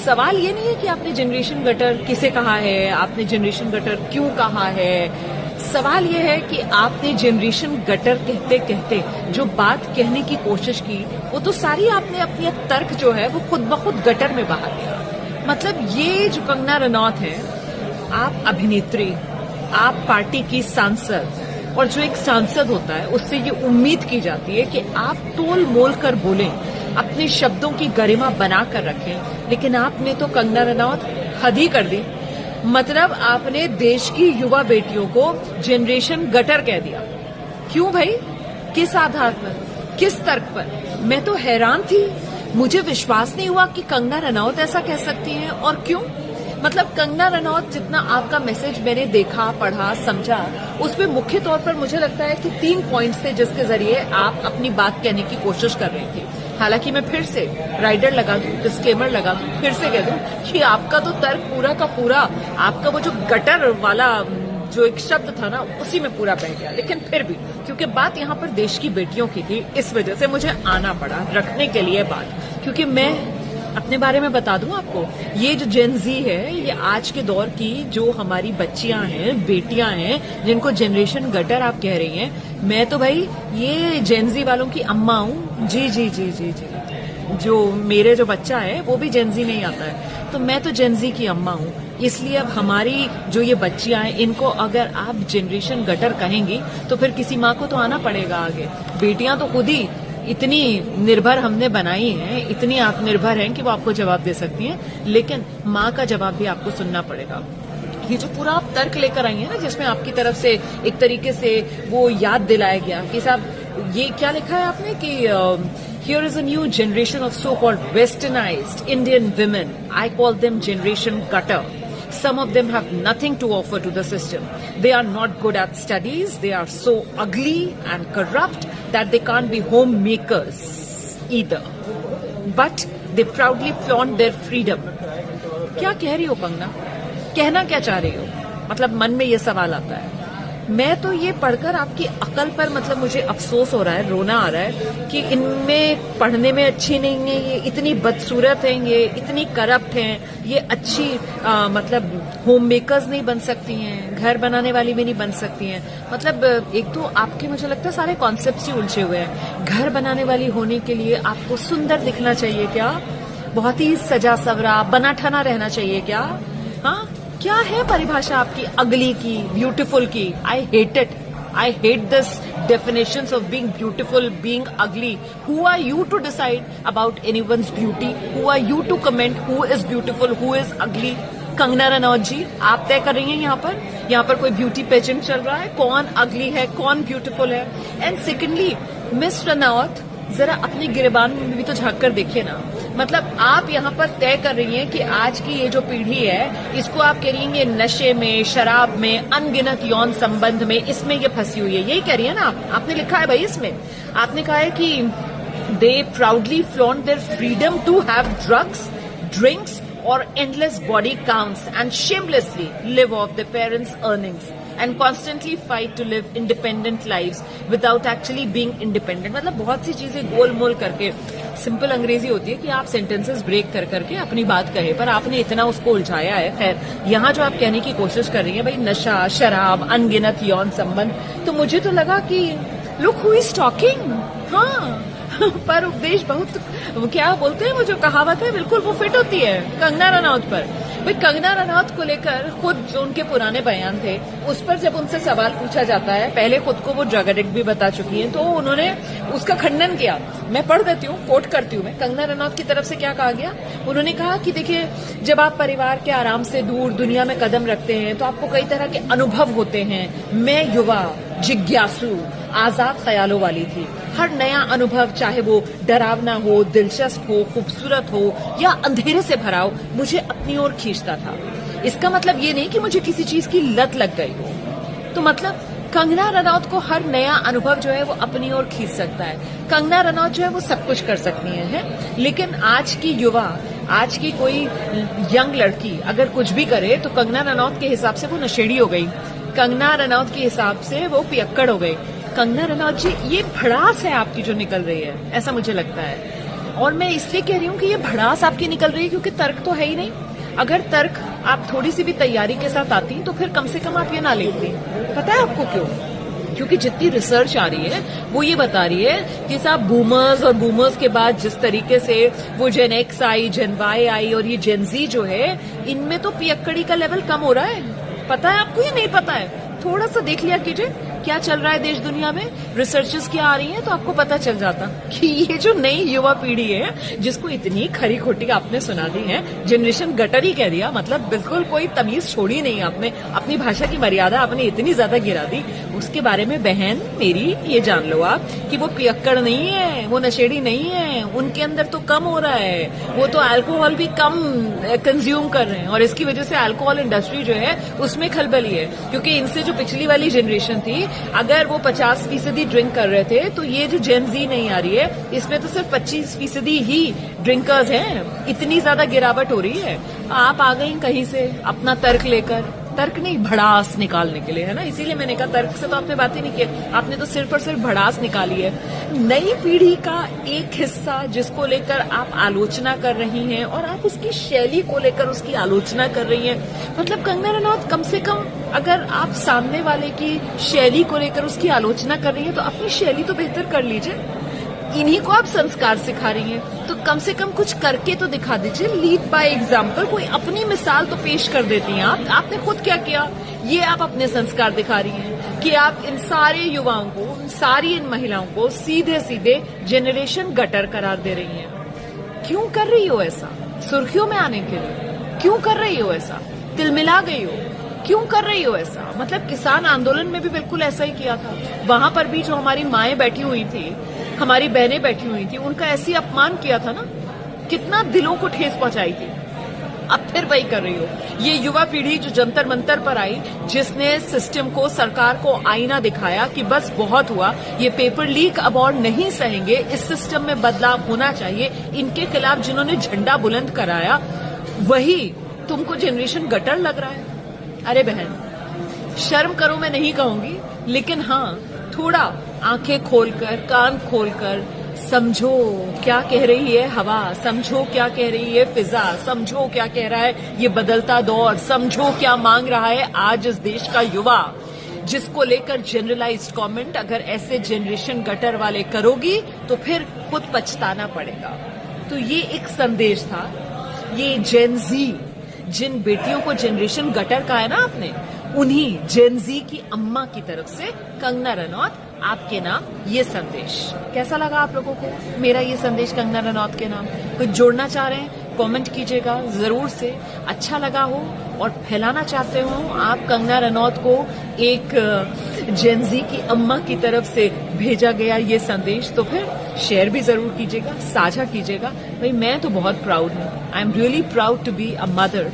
सवाल ये नहीं है कि आपने जनरेशन गटर किसे कहा है, आपने जनरेशन गटर क्यों कहा है। सवाल ये है कि आपने जनरेशन गटर कहते कहते जो बात कहने की कोशिश की वो तो सारी आपने अपनी तर्क जो है वो खुद ब खुद गटर में बहा दिया। मतलब ये जो कंगना रनौत है, आप अभिनेत्री, आप पार्टी की सांसद, और जो एक सांसद होता है उससे ये उम्मीद की जाती है कि आप तोल मोल कर बोलें, अपने शब्दों की गरिमा बना कर रखें। लेकिन आपने तो कंगना रनौत हद ही कर दी। मतलब आपने देश की युवा बेटियों को जनरेशन गटर कह दिया। क्यों भाई? किस आधार पर, किस तर्क पर? मैं तो हैरान थी, मुझे विश्वास नहीं हुआ कि कंगना रनौत ऐसा कह सकती हैं। और क्यों? मतलब कंगना रनौत, जितना आपका मैसेज मैंने देखा, पढ़ा, समझा, उसमें मुख्य तौर पर मुझे लगता है कि 3 पॉइंट्स थे जिसके जरिए आप अपनी बात कहने की कोशिश कर रही थी। हालांकि मैं फिर से राइडर लगा दूं, डिस्क्लेमर लगा दूं, फिर से कह दूं कि आपका तो तर्क पूरा का पूरा, आपका वो जो गटर वाला जो एक शब्द था ना, उसी में पूरा बह गया। लेकिन फिर भी क्योंकि बात यहाँ पर देश की बेटियों की थी, इस वजह से मुझे आना पड़ा रखने के लिए बात। क्योंकि मैं अपने बारे में बता दूं आपको, ये जो जेन जी है, ये आज के दौर की जो हमारी बच्चियां हैं, बेटियां हैं, जिनको जनरेशन गटर आप कह रही हैं, मैं तो भाई ये जेन जी वालों की अम्मा हूं। जी जी जी जी जी, जो मेरे जो बच्चा है वो भी जेन जी में ही आता है, तो मैं तो जेन जी की अम्मा हूं। इसलिए अब हमारी जो ये बच्चियां हैं, इनको अगर आप जनरेशन गटर कहेंगी तो फिर किसी माँ को तो आना पड़ेगा आगे। बेटियां तो खुद ही इतनी निर्भर हमने बनाई हैं, इतनी आत्मनिर्भर हैं कि वो आपको जवाब दे सकती हैं, लेकिन माँ का जवाब भी आपको सुनना पड़ेगा। ये जो पूरा आप तर्क लेकर आई है ना, जिसमें आपकी तरफ से एक तरीके से वो याद दिलाया गया कि साहब ये क्या लिखा है आपने कि here is a new generation of so called westernised Indian women, I call them generation gutter. Some of them have nothing to offer to the system. They are not good at studies. They are so ugly and corrupt that they can't be homemakers either. But they proudly flaunt their freedom. क्या कह रही हो कंगना? कहना क्या चाह रही हो? मतलब मन में ये सवाल आता है। मैं तो ये पढ़कर आपकी अकल पर मतलब मुझे अफसोस हो रहा है, रोना आ रहा है कि इनमें पढ़ने में अच्छी नहीं है, ये इतनी बदसूरत हैं, ये इतनी करप्ट हैं, ये अच्छी मतलब होम मेकर्स नहीं बन सकती हैं, घर बनाने वाली भी नहीं बन सकती हैं। मतलब एक तो आपके मुझे लगता है सारे कॉन्सेप्ट्स ही उलझे हुए हैं। घर बनाने वाली होने के लिए आपको सुंदर दिखना चाहिए क्या? बहुत ही सजा सवरा बना ठना रहना चाहिए क्या? हाँ, क्या है परिभाषा आपकी अगली की, ब्यूटीफुल की? I hate it. I hate this definitions of being beautiful, being ugly. Who are you to decide about anyone's beauty? Who are you to comment who is beautiful, who is ugly? Kangana Ranaut ji, आप तय कर रही हैं यहाँ पर कोई beauty pageant चल रहा है, कौन अगली है, कौन ब्यूटीफुल है? एंड सेकेंडली, मिस रनौत, जरा अपनी गिरबान में भी तो झांक कर देखिए ना। मतलब आप यहाँ पर तय कर रही हैं कि आज की ये जो पीढ़ी है, इसको आप कह रही हैं ये नशे में, शराब में, अनगिनत यौन संबंध में, इसमें ये फंसी हुई है। यही कह रही है ना आप? आपने लिखा है भाई इसमें, आपने कहा है कि they proudly flaunt their freedom to have drugs, drinks or endless body counts and shamelessly live off their parents' earnings and constantly fight to live independent lives without actually being independent. मतलब बहुत सी चीजें गोल मोल करके, simple अंग्रेजी होती है कि आप sentences break कर करके अपनी बात कहे, पर आपने इतना उसको उलझाया है। खैर, यहाँ जो आप कहने की कोशिश कर रही है भाई नशा, शराब, अनगिनत यौन संबंध, तो मुझे तो लगा कि लुक हु इज टॉकिंग। हाँ, पर उपदेश बहुत, क्या बोलते हैं वो जो कहावत है, बिल्कुल वो फिट होती है कंगना रनौत पर। भाई कंगना रनौत को लेकर खुद जो उनके पुराने बयान थे, उस पर जब उनसे सवाल पूछा जाता है, पहले खुद को वो ड्रग एडिक्ट भी बता चुकी हैं, तो उन्होंने उसका खंडन किया। मैं पढ़ देती हूँ, कोट करती हूँ मैं, कंगना रनौत की तरफ से क्या कहा गया। उन्होंने कहा कि देखिए, जब आप परिवार के आराम से दूर दुनिया में कदम रखते हैं तो आपको कई तरह के अनुभव होते हैं। मैं युवा, जिज्ञासु, आजाद ख्यालों वाली थी। हर नया अनुभव, चाहे वो डरावना हो, दिलचस्प हो, खूबसूरत हो या अंधेरे से भरा हो, मुझे अपनी ओर खींचता था। इसका मतलब ये नहीं कि मुझे किसी चीज की लत लग गई हो। तो मतलब कंगना रनौत को हर नया अनुभव जो है वो अपनी ओर खींच सकता है। कंगना रनौत जो है वो सब कुछ कर सकती है। लेकिन आज की युवा, आज की कोई यंग लड़की अगर कुछ भी करे तो कंगना रनौत के हिसाब से वो नशेड़ी हो गई, कंगना रनौत के हिसाब से वो पियक्कड़ हो गई। कंगना रनौत जी, ये भड़ास है आपकी जो निकल रही है, ऐसा मुझे लगता है। और मैं इसलिए कह रही हूँ कि ये भड़ास आपकी निकल रही है क्योंकि तर्क तो है ही नहीं। अगर तर्क आप थोड़ी सी भी तैयारी के साथ आती तो फिर कम से कम आप ये ना लेती। पता है आपको क्यों? क्योंकि जितनी रिसर्च आ रही है वो ये बता रही है कि साहब बूमर्स और बूमर्स के बाद जिस तरीके से वो जेन एक्स आई, जेन वाई आई और ये जेन जी जो है, इनमें तो पियक्कड़ी का लेवल कम हो रहा है। पता है आपको? ये नहीं पता है? थोड़ा सा देख लिया कीजिए क्या चल रहा है देश दुनिया में, रिसर्चेस क्या आ रही हैं, तो आपको पता चल जाता कि ये जो नई युवा पीढ़ी है जिसको इतनी खरी खोटी आपने सुना दी है, जनरेशन गटर ही कह दिया, मतलब बिल्कुल कोई तमीज छोड़ी नहीं आपने, अपनी भाषा की मर्यादा आपने इतनी ज्यादा गिरा दी। उसके बारे में बहन मेरी ये जान लो आप कि वो पियक्कड़ नहीं है, वो नशेड़ी नहीं है, उनके अंदर तो कम हो रहा है, वो तो अल्कोहल भी कम कंज्यूम कर रहे हैं और इसकी वजह से अल्कोहल इंडस्ट्री जो है उसमें खलबली है। क्योंकि इनसे जो पिछली वाली जनरेशन थी, अगर वो 50% ड्रिंक कर रहे थे, तो ये जो जेन जी नहीं आ रही है इसमें तो सिर्फ 25% ही ड्रिंकर्स हैं। इतनी ज्यादा गिरावट हो रही है। आप आ गई कहीं से अपना तर्क लेकर, तर्क नहीं भड़ास निकालने के लिए, है ना? इसीलिए मैंने कहा तर्क से तो आपने बात ही नहीं की, आपने तो सिर्फ और सिर्फ भड़ास निकाली है। नई पीढ़ी का एक हिस्सा जिसको लेकर आप आलोचना कर रही हैं और आप उसकी शैली को लेकर उसकी आलोचना कर रही हैं, मतलब कंगना रनौत कम से कम अगर आप सामने वाले की शैली को लेकर उसकी आलोचना कर रही हैं तो अपनी शैली तो बेहतर कर लीजिए। इन्हीं को आप संस्कार सिखा रही हैं तो कम से कम कुछ करके तो दिखा दीजिए, लीड बाय एग्जाम्पल, कोई अपनी मिसाल तो पेश कर देती हैं आप। आपने खुद क्या किया? ये आप अपने संस्कार दिखा रही हैं कि आप इन सारे युवाओं को, सारी इन महिलाओं को सीधे सीधे जनरेशन गटर करार दे रही हैं। क्यों कर रही हो ऐसा? सुर्खियों में आने के लिए क्यों कर रही हो ऐसा? तिलमिला गई हो? क्यों कर रही हो ऐसा? मतलब किसान आंदोलन में भी बिल्कुल ऐसा ही किया था। वहां पर भी जो हमारी माएं बैठी हुई थी, हमारी बहनें बैठी हुई थी, उनका ऐसे ही अपमान किया था ना, कितना दिलों को ठेस पहुंचाई थी। अब फिर वही कर रही हो। ये युवा पीढ़ी जो जंतर मंतर पर आई, जिसने सिस्टम को, सरकार को आईना दिखाया कि बस बहुत हुआ, ये पेपर लीक अब और नहीं सहेंगे, इस सिस्टम में बदलाव होना चाहिए, इनके खिलाफ जिन्होंने झंडा बुलंद कराया, वही तुमको जनरेशन गटर लग रहा है। अरे बहन, शर्म करो, मैं नहीं कहूंगी, लेकिन हाँ थोड़ा आंखें खोलकर, कान खोलकर समझो क्या कह रही है हवा, समझो क्या कह रही है फिजा, समझो क्या कह रहा है ये बदलता दौर, समझो क्या मांग रहा है आज इस देश का युवा, जिसको लेकर जनरलाइज्ड कमेंट अगर ऐसे जनरेशन गटर वाले करोगी तो फिर खुद पछताना पड़ेगा। तो ये एक संदेश था। ये जेन जी, जिन बेटियों को जनरेशन गटर कहा है ना आपने, उन्हीं जेन जी की अम्मा की तरफ से कंगना रनौत आपके नाम ये संदेश। कैसा लगा आप लोगों को मेरा ये संदेश कंगना रनौत के नाम? कुछ जोड़ना चाह रहे हैं कमेंट कीजिएगा जरूर से। अच्छा लगा हो और फैलाना चाहते हो आप कंगना रनौत को एक जेन जी की अम्मा की तरफ से भेजा गया ये संदेश, तो फिर शेयर भी जरूर कीजिएगा, साझा कीजिएगा। भाई मैं तो बहुत प्राउड हूँ, I am really proud to be a mother